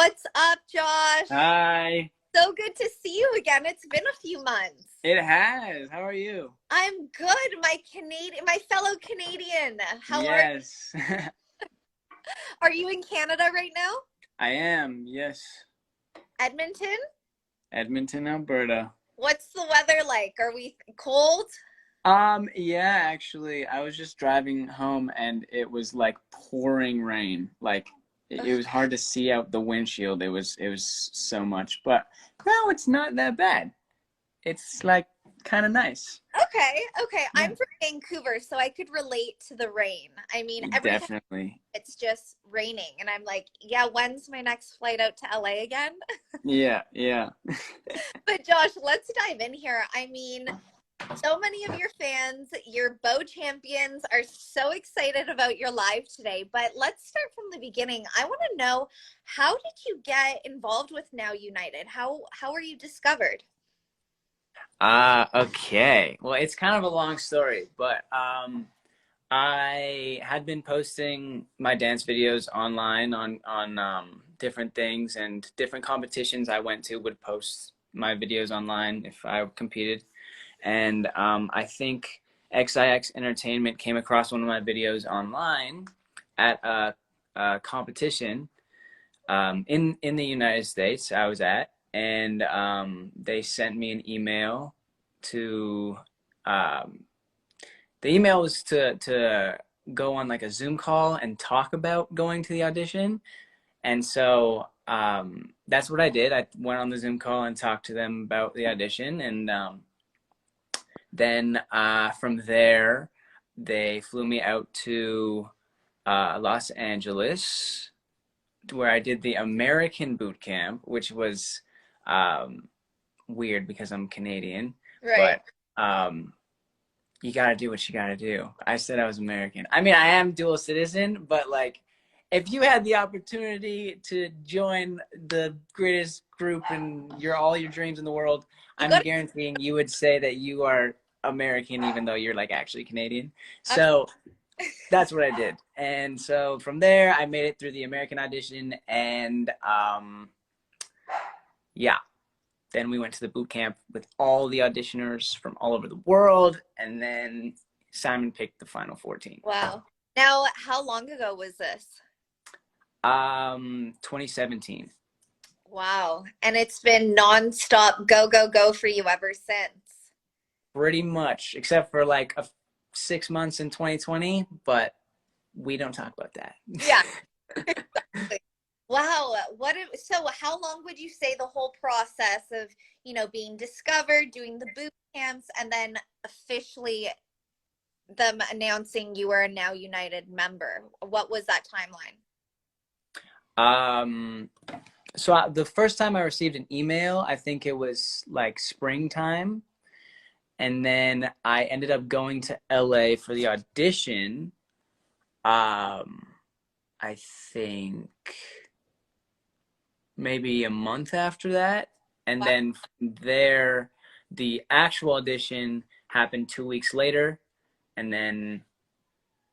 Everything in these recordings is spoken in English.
What's up, Josh? Hi. So good to see you again. It's been a few months. It has. How are you? I'm good, my fellow Canadian. How Yes. are you in Canada right now? I am. Yes. Edmonton? Edmonton, Alberta. What's the weather like? Are we cold? Yeah, actually, I was just driving home and it was like pouring rain. Like it was hard to see out the windshield. It was so much. But no, it's not that bad. It's like kind of nice. Okay. I'm Yeah. from Vancouver, so I could relate to the rain. I mean, every time Definitely. it's just raining, and I'm like, yeah, when's my next flight out to LA again? Yeah, yeah. But Josh, let's dive in here. I mean, so many of your fans, your bow champions, are so excited about your live today. But let's start from the beginning. I want to know, how did you get involved with Now United? How were you discovered? Okay. Well, it's kind of a long story, but I had been posting my dance videos online on different things and different competitions I went to would post my videos online if I competed. And I think XIX Entertainment came across one of my videos online at a competition in the United States I was at, and they sent me an email to um, the email was to go on like a Zoom call and talk about going to the audition. And so that's what I did. I went on the Zoom call and talked to them about the audition, and then from there they flew me out to Los Angeles, where I did the American boot camp, which was um, weird because I'm Canadian, Right. but you gotta do what you gotta do. I said I was American. I mean, I am dual citizen, but like, if you had the opportunity to join the greatest group in all your dreams in the world, You I'm got guaranteeing you would say that you are American, even though you're like actually Canadian. to, So that's what I did. And so from there, I made it through the American audition, and yeah, then we went to the boot camp with all the auditioners from all over the world, and then Simon picked the final 14. wow. Now, how long ago was this? 2017. Wow. And it's been nonstop go, go, go for you ever since. Pretty much, except for like 6 months in 2020, but we don't talk about that. Yeah. Wow. So how long would you say the whole process of, being discovered, doing the boot camps, and then officially them announcing you were a Now United member? What was that timeline? um, so the first time I received an email, I think it was like springtime, and then I ended up going to LA for the audition. Um, I think maybe a month after that. And Wow. then from there, the actual audition happened 2 weeks later. And then,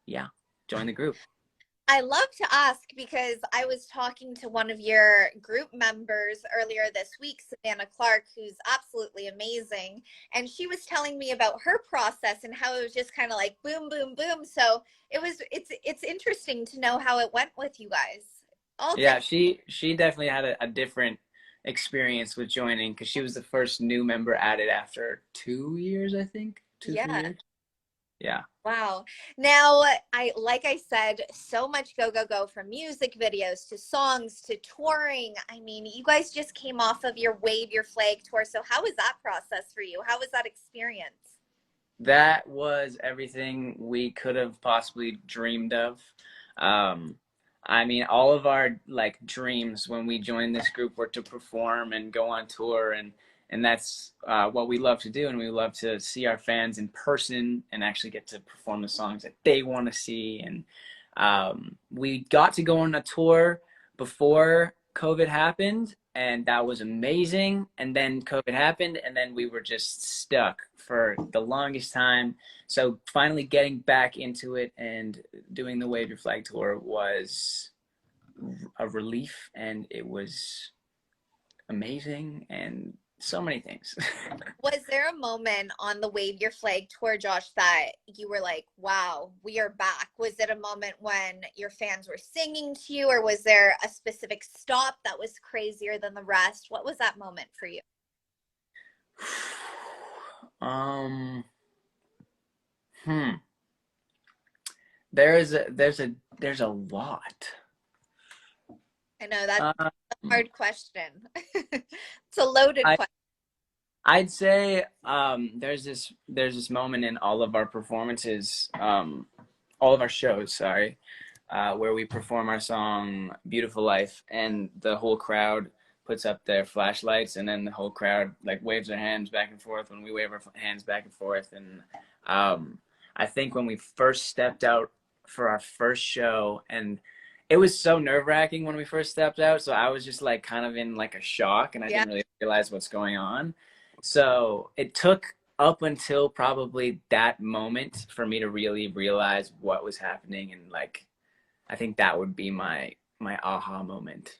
yeah, join the group. I love to ask because I was talking to one of your group members earlier this week, Savannah Clark, who's absolutely amazing. And she was telling me about her process and how it was just kind of like boom, boom, boom. So it's interesting to know how it went with you guys. All Yeah, different. she definitely had a different experience with joining because she was the first new member added after 2 years, I think. Two, three Yeah. years. Yeah. Wow. Now, like I said, so much go, go, go, from music videos to songs to touring. I mean, you guys just came off of your Wave Your Flag tour. So how was that process for you? How was that experience? That was everything we could have possibly dreamed of. Um, I mean, all of our like dreams when we joined this group were to perform and go on tour, and that's what we love to do, and we love to see our fans in person and actually get to perform the songs that they want to see. And we got to go on a tour before COVID happened, and that was amazing. And then COVID happened, and then we were just stuck for the longest time. So finally getting back into it and doing the Wave Your Flag tour was a relief, and it was amazing, and so many things. Was there a moment on the Wave Your Flag tour, Josh, that you were like, wow, we are back? Was it a moment when your fans were singing to you, or was there a specific stop that was crazier than the rest? What was that moment for you? um, hmm. There's a lot. I know that's Um, a hard question. It's a loaded I question. I'd say there's this moment in all of our performances, all of our shows, sorry, where we perform our song "Beautiful Life," and the whole crowd puts up their flashlights, and then the whole crowd like waves their hands back and forth when we wave our hands back and forth. And um, I think when we first stepped out for our first show, and it was so nerve-wracking when we first stepped out, so I was just like kind of in like a shock, and I Yeah. didn't really realize what's going on. So it took up until probably that moment for me to really realize what was happening, and like I think that would be my aha moment.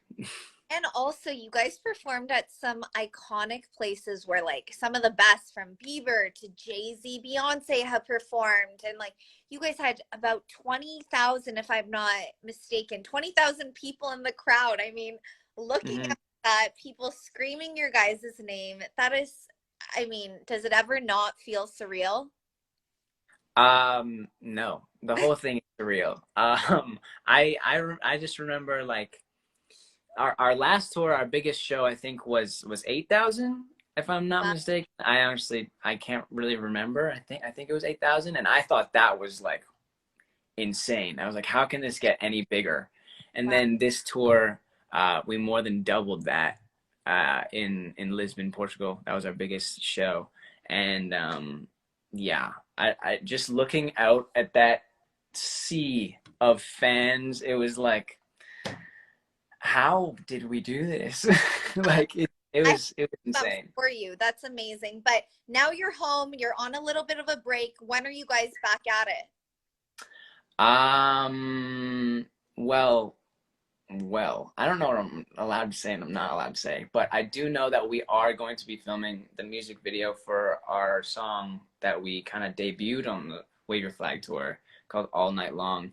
And also, you guys performed at some iconic places where, like, some of the best from Bieber to Jay-Z, Beyonce have performed. And, like, you guys had about 20,000, if I'm not mistaken, 20,000 people in the crowd. I mean, looking Hmm. at that, people screaming your guys' name, that is, I mean, does it ever not feel surreal? No, the whole thing is surreal. I just remember like our last tour, our biggest show, I think was 8,000, if I'm not Wow. mistaken. I can't really remember. I think it was 8,000, and I thought that was like insane. I was like, how can this get any bigger? And Wow. then this tour, we more than doubled that in Lisbon, Portugal. That was our biggest show, and yeah, I just looking out at that sea of fans, it was like, how did we do this? Like I it was that insane. for you. That's amazing. But now you're home, you're on a little bit of a break. When are you guys back at it? Um, well, I don't know what I'm allowed to say and I'm not allowed to say, but I do know that we are going to be filming the music video for our song that we kind of debuted on the Wave Your Flag tour called All Night Long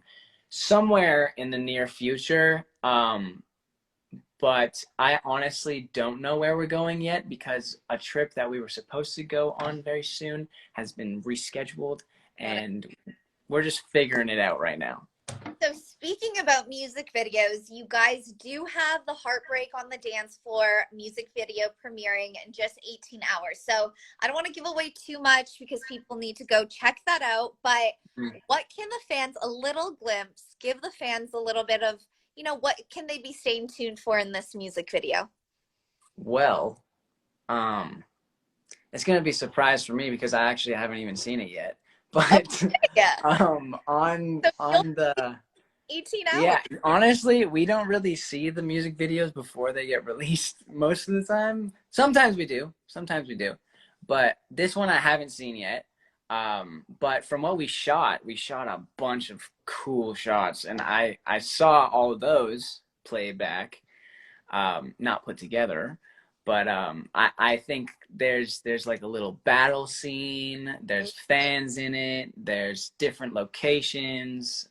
somewhere in the near future. But I honestly don't know where we're going yet because a trip that we were supposed to go on very soon has been rescheduled, Got it. and we're just figuring it out right now. So speaking about music videos, you guys do have the Heartbreak on the Dance Floor music video premiering in just 18 hours. So I don't want to give away too much because people need to go check that out. But what can the fans, a little glimpse, give the fans a little bit of, what can they be staying tuned for in this music video? Well, um, it's gonna be a surprise for me because I actually haven't even seen it yet. But Yeah. So you'll on the 18 hours. yeah, honestly, we don't really see the music videos before they get released most of the time. Sometimes we do. But this one I haven't seen yet. But from what we shot a bunch of cool shots, and I saw all of those played back, not put together. But I think there's like a little battle scene. There's fans in it. There's different locations.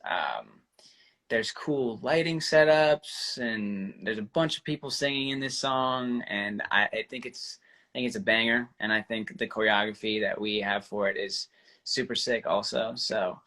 There's cool lighting setups, and there's a bunch of people singing in this song, and I think it's a banger, and I think the choreography that we have for it is super sick also. So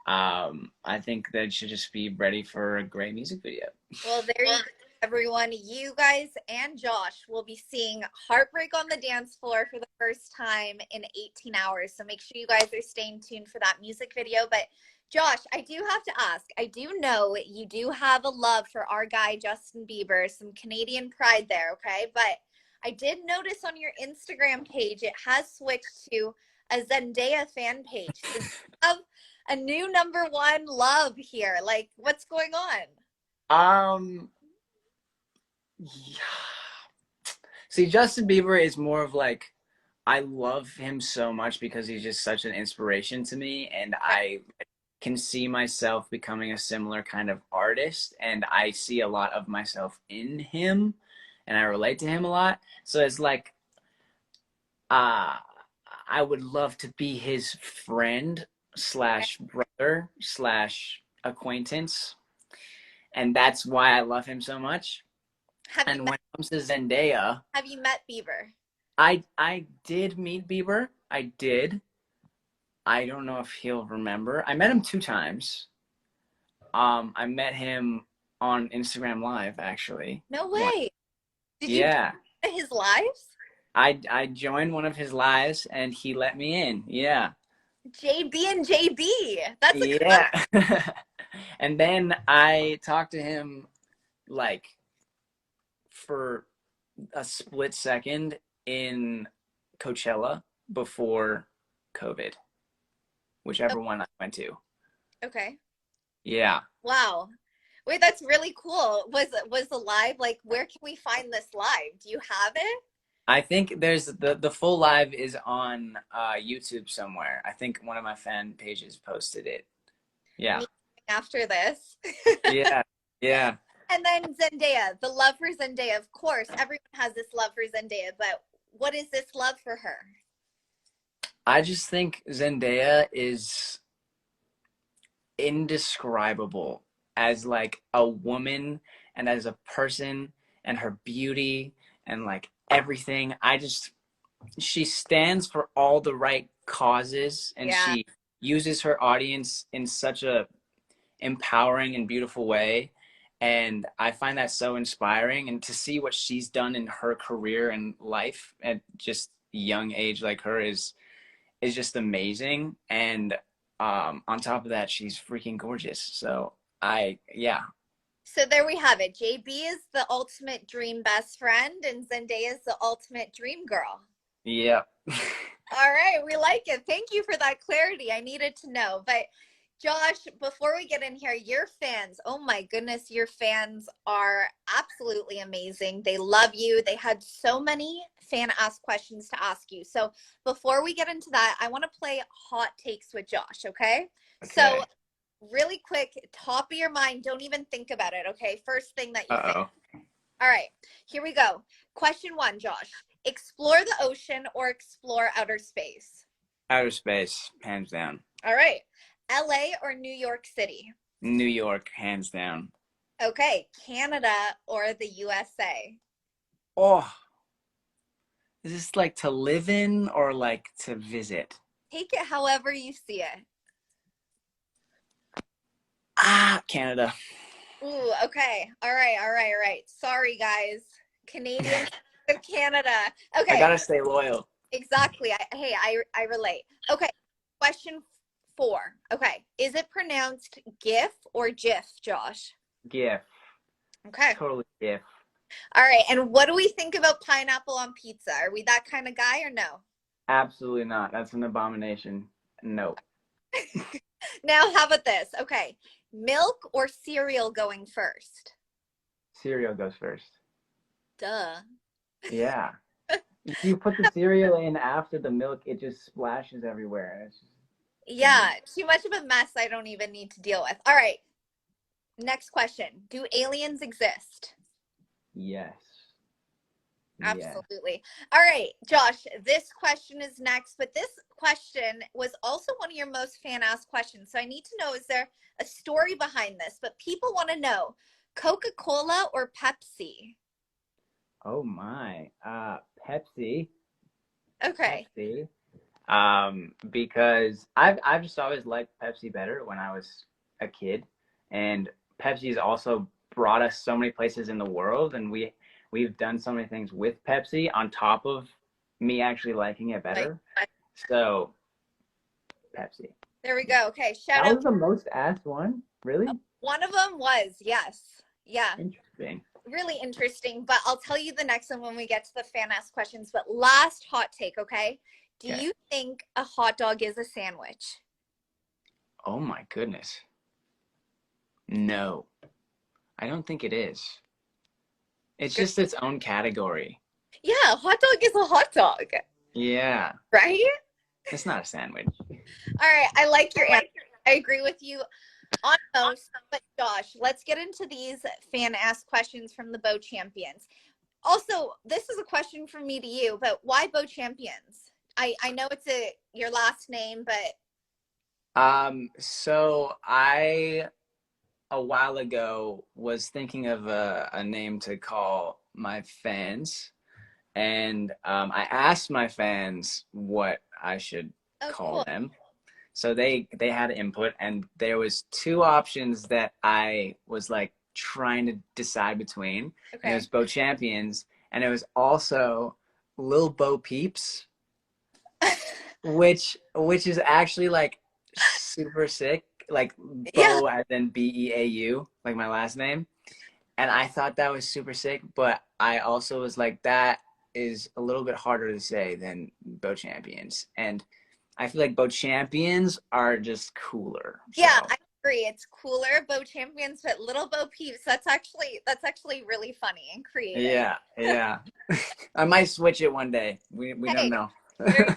I think that you should just be ready for a great music video. Well, there you go, everyone. You guys and Josh will be seeing Heartbreak on the Dance Floor for the first time in 18 hours. So make sure you guys are staying tuned for that music video. But Josh, I do have to ask, I do know you do have a love for our guy, Justin Bieber, some Canadian pride there, okay? But I did notice on your Instagram page, it has switched to a Zendaya fan page. So you have a new number one love here. Like, what's going on? Um, yeah. See, Justin Bieber is more of like, I love him so much because he's just such an inspiration to me, and Right. can see myself becoming a similar kind of artist, and I see a lot of myself in him, and I relate to him a lot. So it's like, uh, I would love to be his friend slash brother slash acquaintance, and that's why I love him so much. Have you And when met it comes to Zendaya, have you met Bieber? I did meet Bieber. I did. I don't know if he'll remember. I met him 2 times. I met him on Instagram Live actually. No One. way. Did you Yeah. join his lives? I joined one of his lives and he let me in. Yeah. JB and JB. That's a Yeah. And then I talked to him like for a split second in Coachella before COVID, whichever one I went to. okay. Yeah. Wow. Wait, that's really cool. Was the live like where can we find this live? Do you have it? I think there's the full live is on YouTube somewhere. I think one of my fan pages posted it. Yeah. Me after this. Yeah. Yeah. And then Zendaya, the love for Zendaya. Of course, everyone has this love for Zendaya, but what is this love for her? I just think Zendaya is indescribable as like a woman and as a person, and her beauty and like everything. She stands for all the right causes, and Yeah. she uses her audience in such a empowering and beautiful way. And I find that so inspiring. And to see what she's done in her career and life at just young age like her is just amazing. And on top of that, she's freaking gorgeous. So yeah. So there we have it. JB is the ultimate dream best friend, and Zendaya is the ultimate dream girl. Yeah. All right, we like it. Thank you for that clarity. I needed to know. But Josh, before we get in here, your fans, oh my goodness, your fans are absolutely amazing. They love you. They had so many fan asked questions to ask you. So before we get into that, I want to play hot takes with Josh, okay? So Okay. really quick, top of your mind, don't even think about it, okay? First thing that you think. Uh-oh. All right, here we go. Question one, Josh. Explore the ocean or explore outer space? Outer space, hands down. All right. LA or New York City? New York, hands down. Okay. Canada or the USA? Oh, is this like to live in or like to visit? Take it however you see it. Canada. Ooh, okay. All right, all right, all right. Sorry, guys. Canadian to Canada. I Okay, gotta stay loyal. exactly. I relate. Okay, question four. Okay, is it pronounced GIF or GIF, Josh? GIF. Okay. Totally GIF. All right, and what do we think about pineapple on pizza? Are we that kind of guy or no? Absolutely not. That's an abomination. No. Now, how about this? Okay, milk or cereal going first? Cereal goes first. Duh. Yeah. If you put the cereal in after the milk, it just splashes everywhere. It's just Yeah, too much of a mess I don't even need to deal with. All right, next question. Do aliens exist? yes. Yeah. Absolutely. All right, Josh, this question is next, but this question was also one of your most fan asked questions. So I need to know, is there a story behind this? But people want to know Coca-Cola or Pepsi? Oh my. Pepsi. Okay. Pepsi. Because I've just always liked Pepsi better when I was a kid, and Pepsi's also brought us so many places in the world, and we've done so many things with Pepsi on top of me actually liking it Like, better. So Pepsi. there we go. Okay, shout That out. was the most asked one. Really? One of them was, yes. Yeah, Interesting. really interesting. But I'll tell you the next one when we get to the fan asked questions. But last hot take, okay? Do Okay. you think a hot dog is a sandwich? Oh my goodness. No, I don't think it is. It's Good. just its own category. Yeah, hot dog is a hot dog, Yeah. right? It's not a sandwich. All right, I like your answer. I agree with you on most. But Josh, let's get into these fan asked questions from the Bow Champions. Also, this is a question from me to you, but why Bow Champions? I know it's your last name, but So I a while ago was thinking of a name to call my fans, and I asked my fans what I should oh, call cool. them. So they had input, and there was two options that I was like trying to decide between, and it was Okay. Bo Champions, and it was also Lil Bo Peeps, which is actually like super sick, like Yeah. Bo as in Beau, like my last name. And I thought that was super sick, but I also was like, that is a little bit harder to say than Bo Champions. And I feel like Bo Champions are just cooler. Yeah, So I agree. It's cooler, Bow Champions, but Little Bo Peeps. That's actually really funny and creative. yeah, yeah. I might switch it one day. We don't Hey, know. very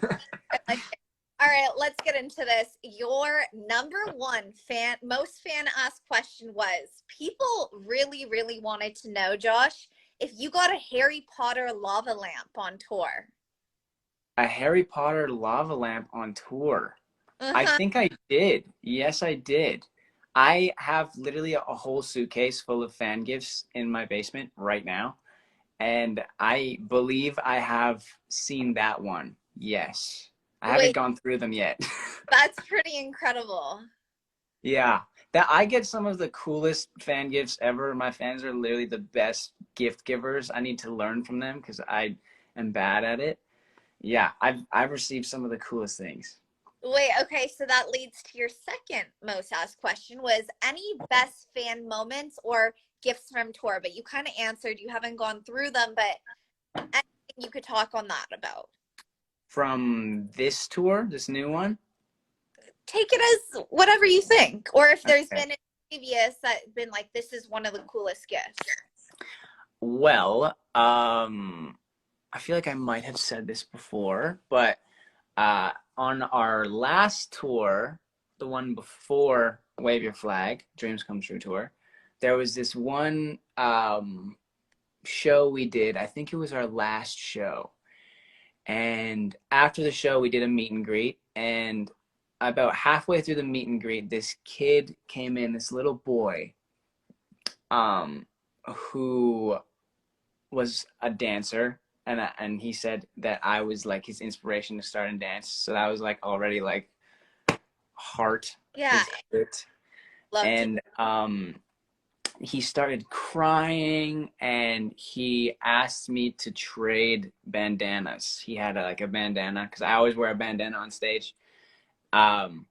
I like it. All right, let's get into this. Your number one most fan asked question was people really, really wanted to know, Josh, if you got a Harry Potter lava lamp on tour. A Harry Potter lava lamp on tour. I Uh-huh. think I did. Yes, I did. I have literally a whole suitcase full of fan gifts in my basement right now. And I believe I have seen that one. Yes. I haven't Wait, gone through them yet. that's pretty incredible. Yeah. That I get some of the coolest fan gifts ever. My fans are literally the best gift givers. I need to learn from them because I am bad at it. Yeah, I've received some of the coolest things. Wait, okay, so that leads to your second most asked question was any best fan moments or gifts from tour, but you kind of answered you haven't gone through them, but anything you could talk on that about. From this tour, this new one? Take it as whatever you think, or if there's Okay. been a previous that been like this is one of the coolest gifts. Well, I feel like I might have said this before, but on our last tour, the one before Wave Your Flag, Dreams Come True tour, there was this one show we did. I think it was our last show. And after the show, we did a meet and greet. And about halfway through the meet and greet, this kid came in, this little boy, um, who was a dancer, and he said that I was like his inspiration to start and dance. So that was like already like heart Yeah, his hurt. love to. And he started crying, and he asked me to trade bandanas. He had like a bandana because I always wear a bandana on stage. Um,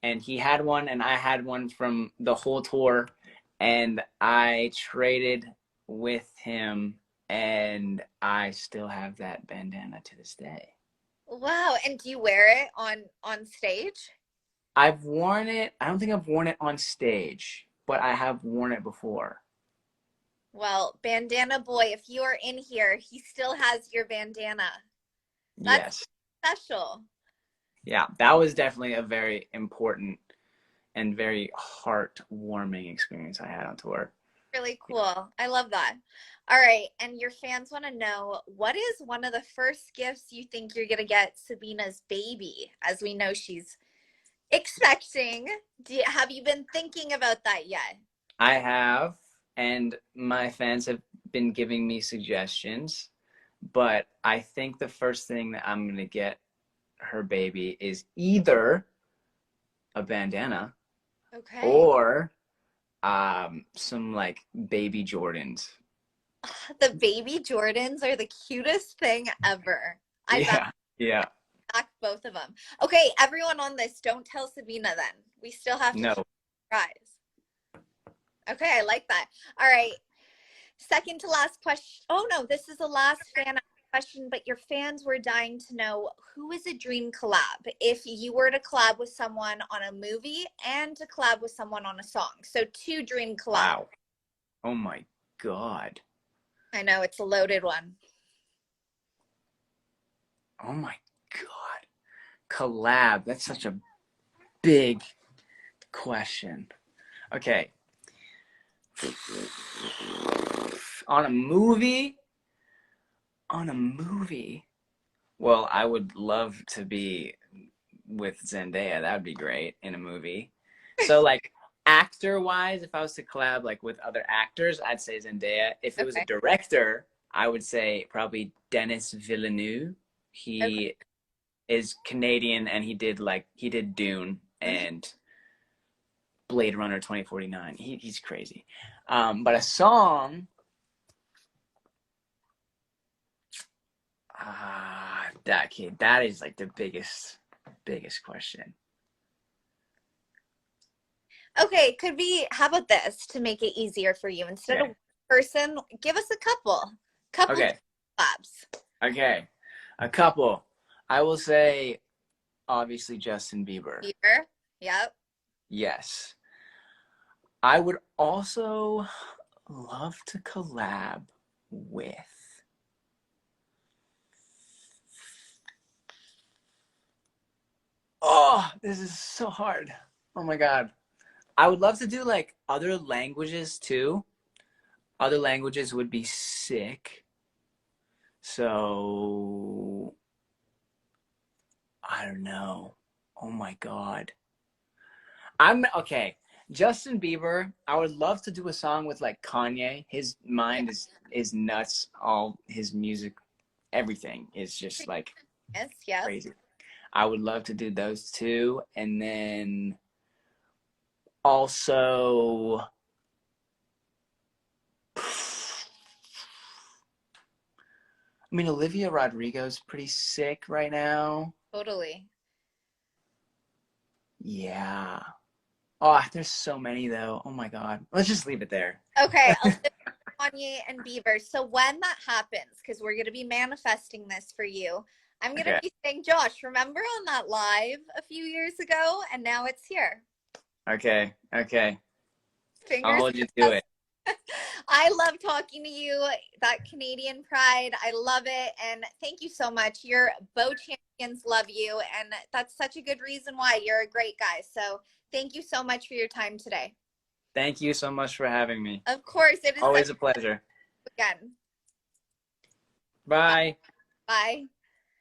and he had one, and I had one from the whole tour, and I traded with him, and I still have that bandana to this day. Wow, and do you wear it on stage? I've worn it. I don't think I've worn it on stage, but I have worn it before. Well, Bandana Boy, if you are in here, he still has your bandana. That's Yes. special. Yeah, that was definitely a very important and very heartwarming experience I had on tour. Really cool. I love that. All right. And your fans want to know what is one of the first gifts you think you're going to get Sabina's baby, as we know she's expecting. Have you been thinking about that yet? I have, and my fans have been giving me suggestions, but I think the first thing that I'm going to get her baby is either a bandana Okay. or some like baby Jordans. The baby Jordans are the cutest thing ever. I Yeah, yeah. back both of them. Okay, everyone on this, don't tell Sabina then. We still have to No. keep surprise. Okay, I like that. All right. Second to last question. Oh no, this is the last fan question, but your fans were dying to know who is a dream collab if you were to collab with someone on a movie and to collab with someone on a song. So two dream collabs. Wow. Oh my God. I know it's a loaded one. Oh my God. Collab. That's such a big question. Okay. On a movie, well, I would love to be with Zendaya. That would be great in a movie. So like actor wise, if I was to collab like with other actors, I'd say Zendaya. If it was a Okay. director, I would say probably Denis Villeneuve. Okay. He is Canadian and he did Dune Mhm. and Blade Runner 2049. He's crazy. But a song, that kid, that is like the biggest question. Okay, could we, how about this to make it easier for you? Instead of Okay. one person, give us a couple Okay. collabs. Okay. A couple. I will say obviously Justin Bieber. Bieber. Yep. Yes. I would also love to collab with. Oh, this is so hard. Oh my God. I would love to do like other languages too. Other languages would be sick. So, I don't know. Oh my God. I'm okay. Justin Bieber, I would love to do a song with like Kanye. His Yeah. mind is nuts. All his music, everything is just like Yes. Yep. crazy. I would love to do those two. And then also, I mean, Olivia Rodrigo's pretty sick right now. Totally. Yeah. Oh, there's so many though. Oh my God. Let's just leave it there. Okay, Olivia, Kanye, and Bieber. So when that happens, because we're going to be manifesting this for you, I'm going to Okay. be saying, Josh, remember on that live a few years ago? And now it's here. Okay. Okay. I'll Fingers hold you to crossed. it. I love talking to you. That Canadian pride, I love it. And thank you so much. Your Beau champions love you. And that's such a good reason why you're a great guy. So thank you so much for your time today. Thank you so much for having me. Of course, it is such Always a pleasure. again. Bye. Bye. Bye.